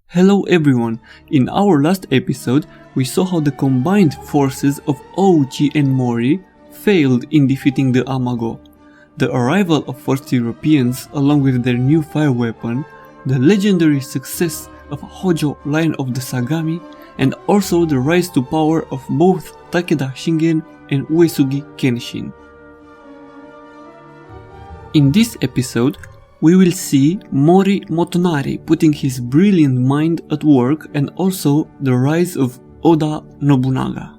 Hello everyone! In our last episode, we saw how the combined forces of Ouchi and Mori failed in defeating the Amago. The arrival of first Europeans along with their new fire weapon, the legendary success of Hojo line of the Sagami, and also the rise to power of both Takeda Shingen and Uesugi Kenshin. In this episode, we will see Mori Motonari putting his brilliant mind at work and also the rise of Oda Nobunaga.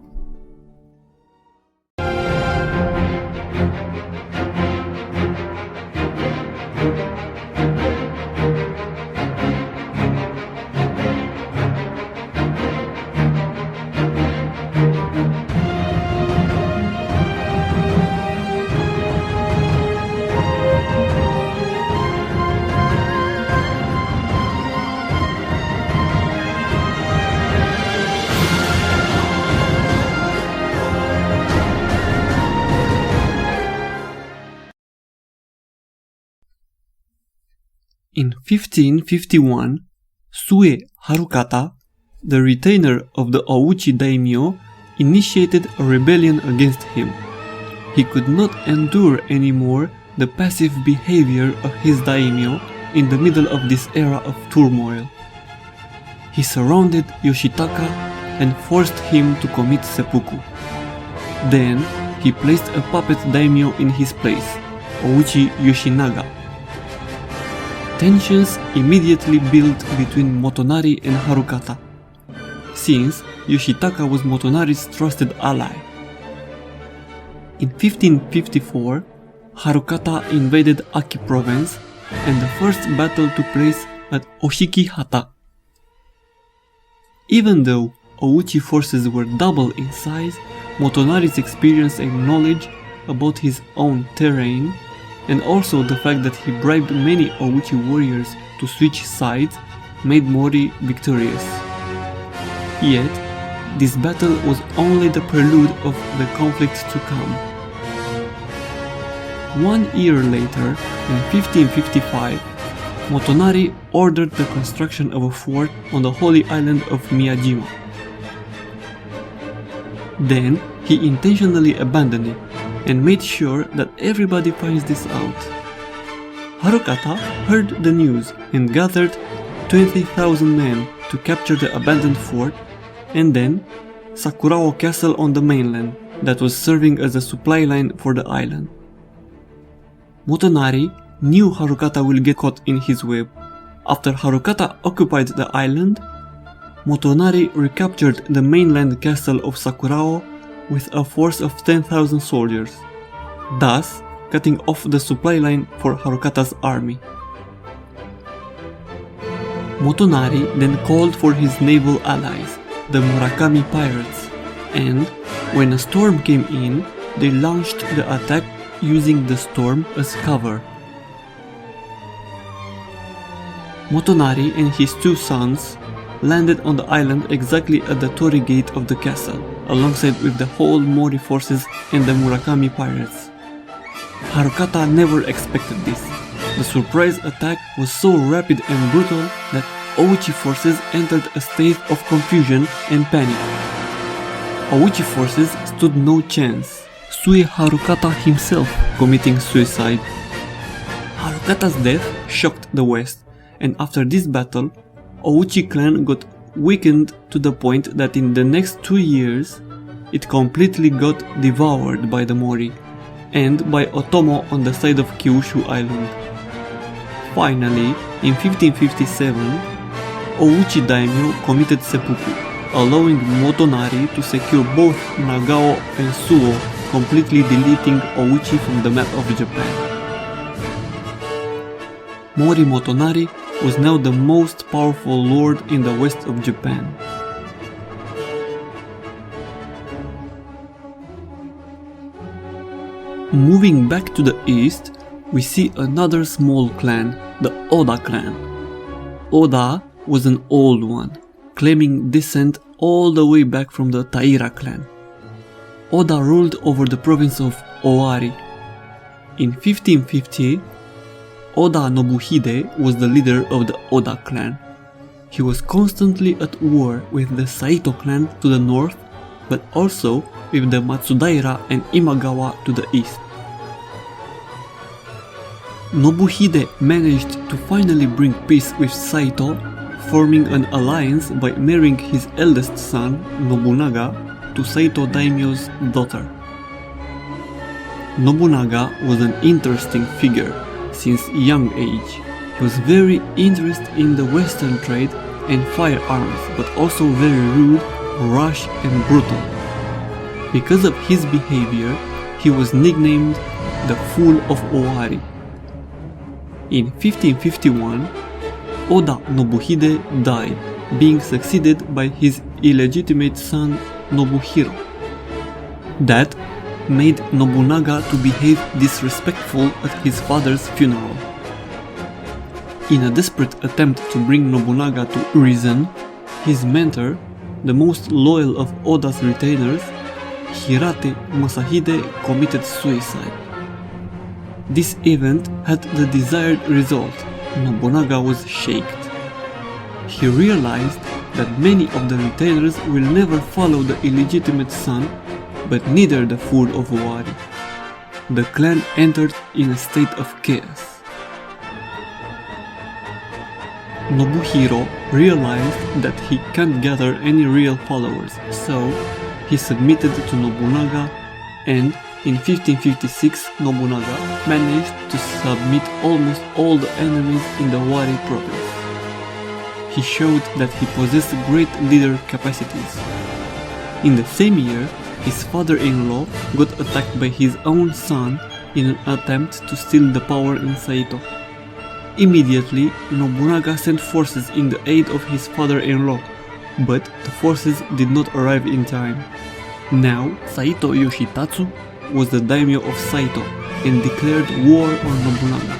In 1551, Sue Harukata, the retainer of the Ouchi daimyo, initiated a rebellion against him. He could not endure anymore the passive behavior of his daimyo in the middle of this era of turmoil. He surrounded Yoshitaka and forced him to commit seppuku. Then he placed a puppet daimyo in his place, Ouchi Yoshinaga. Tensions immediately built between Motonari and Harukata, since Yoshitaka was Motonari's trusted ally. In 1554, Harukata invaded Aki province and the first battle took place at Oshikihata. Even though Ouchi forces were double in size, Motonari's experience and knowledge about his own terrain and also the fact that he bribed many Ouchi warriors to switch sides made Mori victorious. Yet, this battle was only the prelude of the conflict to come. 1 year later, in 1555, Motonari ordered the construction of a fort on the holy island of Miyajima. Then, he intentionally abandoned it and made sure that everybody finds this out. Harukata heard the news and gathered 20,000 men to capture the abandoned fort and then Sakurao Castle on the mainland that was serving as a supply line for the island. Motonari knew Harukata will get caught in his web. After Harukata occupied the island, Motonari recaptured the mainland castle of Sakurao with a force of 10,000 soldiers, thus cutting off the supply line for Harukata's army. Motonari then called for his naval allies, the Murakami pirates, and when a storm came in, they launched the attack using the storm as cover. Motonari and his two sons landed on the island exactly at the torii gate of the castle, alongside with the whole Mori forces and the Murakami pirates. Harukata never expected this. The surprise attack was so rapid and brutal that Ouchi forces entered a state of confusion and panic. Ouchi forces stood no chance, Sue Harukata himself committing suicide. Harukata's death shocked the West, and after this battle, Ouchi clan got weakened to the point that in the next 2 years, it completely got devoured by the Mori, and by Otomo on the side of Kyushu Island. Finally, in 1557, Ouchi daimyo committed seppuku, allowing Motonari to secure both Nagao and Suo, completely deleting Ouchi from the map of Japan. Mori Motonari was now the most powerful lord in the west of Japan. Moving back to the east, we see another small clan, the Oda clan. Oda was an old one, claiming descent all the way back from the Taira clan. Oda ruled over the province of Owari. In 1550, Oda Nobuhide was the leader of the Oda clan. He was constantly at war with the Saito clan to the north, but also with the Matsudaira and Imagawa to the east. Nobuhide managed to finally bring peace with Saito, forming an alliance by marrying his eldest son, Nobunaga, to Saito daimyo's daughter. Nobunaga was an interesting figure since young age. He was very interested in the Western trade and firearms, but also very rude, rash and brutal. Because of his behavior, he was nicknamed the Fool of Owari. In 1551, Oda Nobuhide died, being succeeded by his illegitimate son Nobuhiro. That made Nobunaga to behave disrespectful at his father's funeral. In a desperate attempt to bring Nobunaga to reason, his mentor, the most loyal of Oda's retainers, Hirate Masahide, committed suicide. This event had the desired result. Nobunaga was shaken. He realized that many of the retainers will never follow the illegitimate son, but neither the Fool of Owari. The clan entered in a state of chaos. Nobuhiro realized that he can't gather any real followers, so he submitted to Nobunaga, and in 1556 Nobunaga managed to submit almost all the enemies in the Owari province. He showed that he possessed great leader capacities. In the same year, his father-in-law got attacked by his own son in an attempt to steal the power in Saito. Immediately, Nobunaga sent forces in the aid of his father-in-law, but the forces did not arrive in time. Now, Saito Yoshitatsu was the daimyo of Saito and declared war on Nobunaga.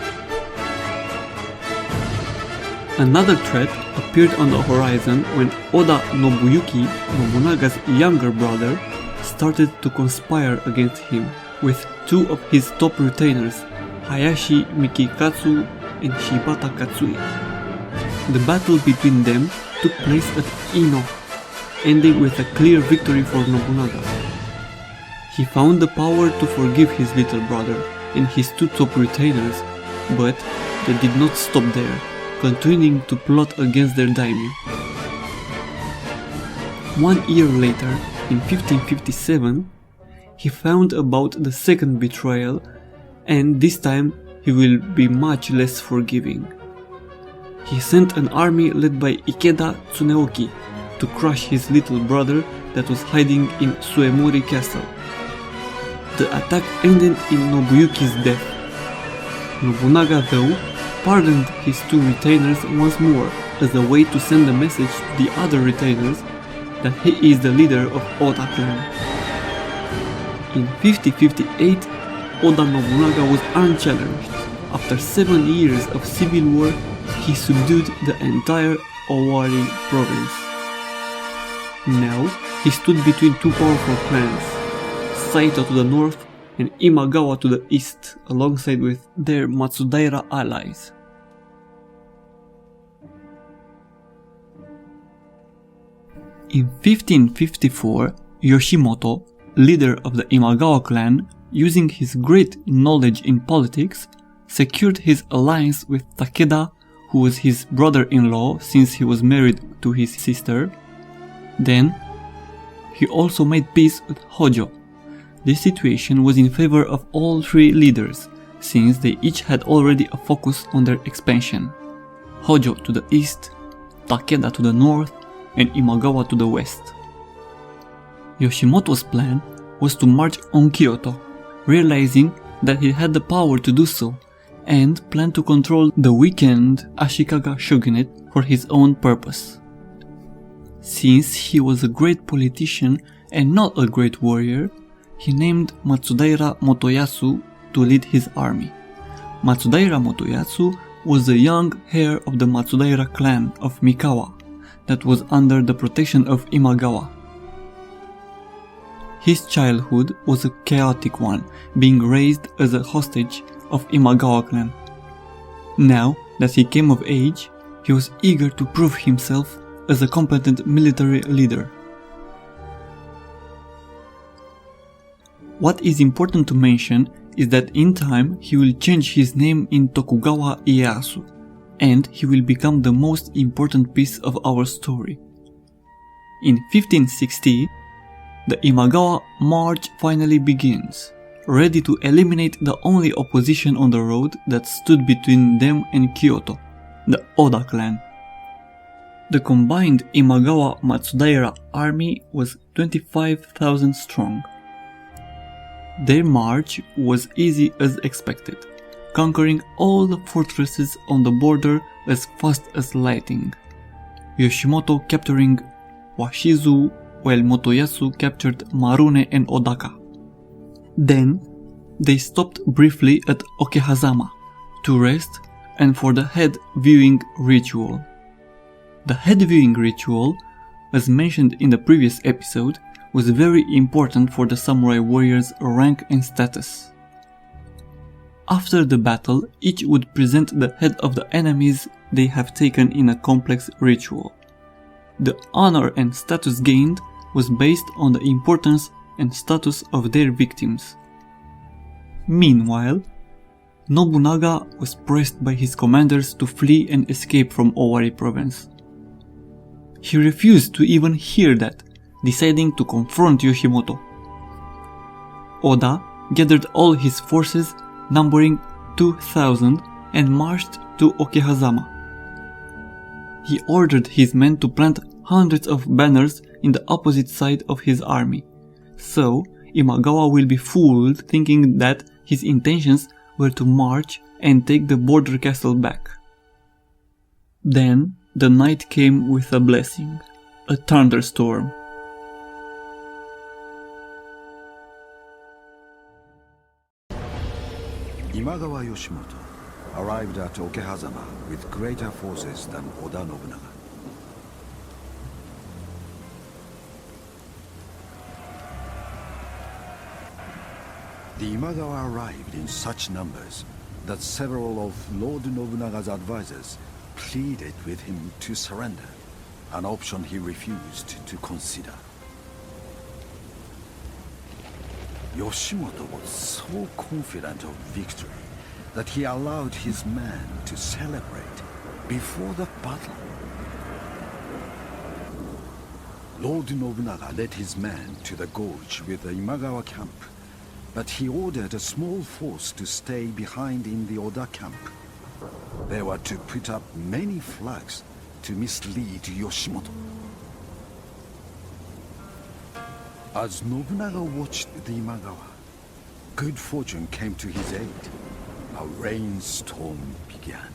Another threat appeared on the horizon when Oda Nobuyuki, Nobunaga's younger brother, started to conspire against him with two of his top retainers, Hayashi Mikikatsu and Shibata Katsui. The battle between them took place at Ino, ending with a clear victory for Nobunaga. He found the power to forgive his little brother and his two top retainers, but they did not stop there, continuing to plot against their daimyo. 1 year later, in 1557, he found about the second betrayal, and this time he will be much less forgiving. He sent an army led by Ikeda Tsuneoki to crush his little brother that was hiding in Suemori Castle. The attack ended in Nobuyuki's death. Nobunaga, though, pardoned his two retainers once more as a way to send a message to the other retainers that he is the leader of Oda clan. In 1558, Oda Nobunaga was unchallenged. After 7 years of civil war, he subdued the entire Owari province. Now, he stood between two powerful clans, Saito to the north and Imagawa to the east, alongside with their Matsudaira allies. In 1554, Yoshimoto, leader of the Imagawa clan, using his great knowledge in politics, secured his alliance with Takeda, who was his brother-in-law since he was married to his sister. Then, he also made peace with Hojo. This situation was in favor of all three leaders, since they each had already a focus on their expansion. Hojo to the east, Takeda to the north, and Imagawa to the west. Yoshimoto's plan was to march on Kyoto, realizing that he had the power to do so, and planned to control the weakened Ashikaga shogunate for his own purpose. Since he was a great politician and not a great warrior, he named Matsudaira Motoyasu to lead his army. Matsudaira Motoyasu was the young heir of the Matsudaira clan of Mikawa that was under the protection of Imagawa. His childhood was a chaotic one, being raised as a hostage of Imagawa clan. Now that he came of age, He was eager to prove himself as a competent military leader. What is important to mention is that in time he will change his name in Tokugawa Ieyasu, and he will become the most important piece of our story. In 1560, the Imagawa March finally begins, ready to eliminate the only opposition on the road that stood between them and Kyoto, the Oda clan. The combined Imagawa-Matsudaira army was 25,000 strong. Their march was easy as expected, conquering all the fortresses on the border as fast as lightning, Yoshimoto capturing Washizu while Motoyasu captured Marune and Odaka. Then, they stopped briefly at Okehazama to rest and for the head viewing ritual. The head viewing ritual, as mentioned in the previous episode, was very important for the samurai warriors' rank and status. After the battle, each would present the head of the enemies they have taken in a complex ritual. The honor and status gained was based on the importance and status of their victims. Meanwhile, Nobunaga was pressed by his commanders to flee and escape from Owari province. He refused to even hear that, deciding to confront Yoshimoto. Oda gathered all his forces, numbering 2,000, and marched to Okehazama. He ordered his men to plant hundreds of banners in the opposite side of his army, so Imagawa will be fooled thinking that his intentions were to march and take the border castle back. Then the night came with a blessing, a thunderstorm. Imagawa Yoshimoto arrived at Okehazama with greater forces than Oda Nobunaga. The Imagawa arrived in such numbers that several of Lord Nobunaga's advisors pleaded with him to surrender, an option he refused to consider. Yoshimoto was so confident of victory that he allowed his men to celebrate before the battle. Lord Nobunaga led his men to the gorge with the Imagawa camp, but he ordered a small force to stay behind in the Oda camp. They were to put up many flags to mislead Yoshimoto. As Nobunaga watched the Imagawa, good fortune came to his aid. A rainstorm began.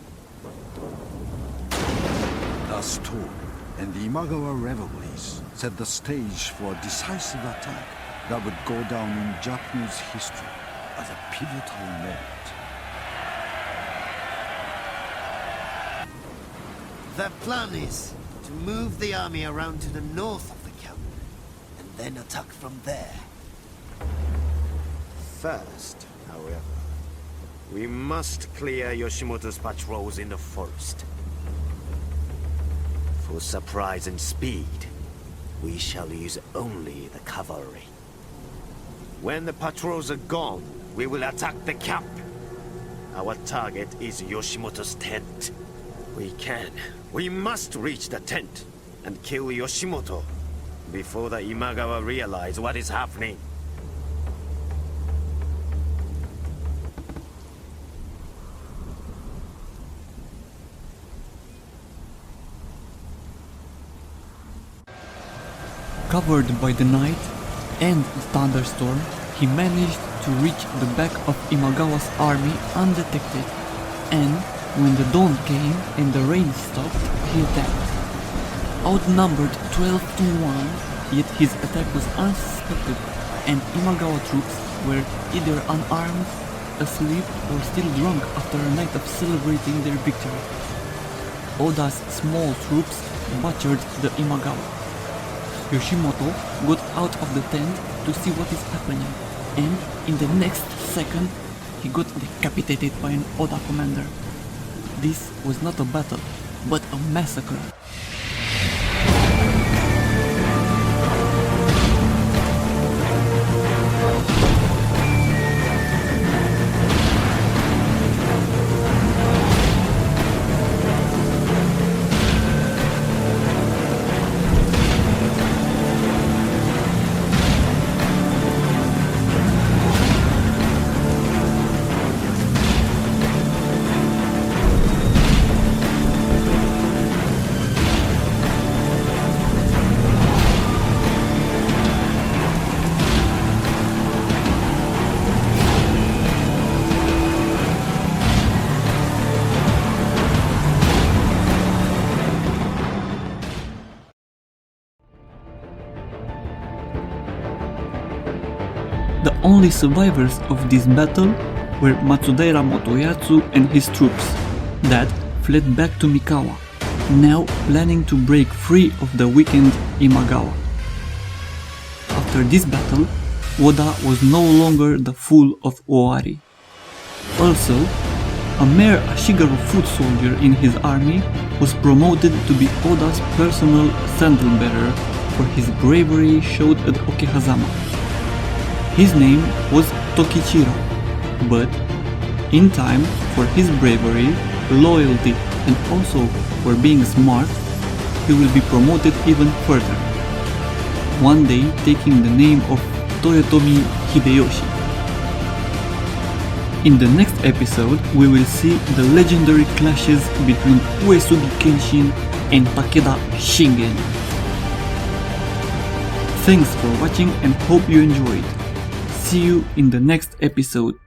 The storm and the Imagawa revelries set the stage for a decisive attack that would go down in Japanese history as a pivotal moment. Their plan is to move the army around to the north of the camp, and then attack from there. First, however, we must clear Yoshimoto's patrols in the forest. For surprise and speed, we shall use only the cavalry. When the patrols are gone, we will attack the camp. Our target is Yoshimoto's tent. We must reach the tent and kill Yoshimoto before the Imagawa realize what is happening. Covered by the night and the thunderstorm, he managed to reach the back of Imagawa's army undetected, and when the dawn came and the rain stopped, he attacked. Outnumbered 12 to 1, yet his attack was unsuspected, and Imagawa troops were either unarmed, asleep, or still drunk after a night of celebrating their victory. Oda's small troops butchered the Imagawa. Yoshimoto got out of the tent to see what is happening, and in the next second, he got decapitated by an Oda commander. This was not a battle, but a massacre. The only survivors of this battle were Matsudaira Motoyatsu and his troops, that fled back to Mikawa, now planning to break free of the weakened Imagawa. After this battle, Oda was no longer the fool of Owari. Also, a mere Ashigaru foot soldier in his army was promoted to be Oda's personal sandal-bearer for his bravery showed at Okehazama. His name was Tokichiro, but in time, for his bravery, loyalty, and also for being smart, he will be promoted even further, one day taking the name of Toyotomi Hideyoshi. In the next episode, we will see the legendary clashes between Uesugi Kenshin and Takeda Shingen. Thanks for watching and hope you enjoyed. See you in the next episode.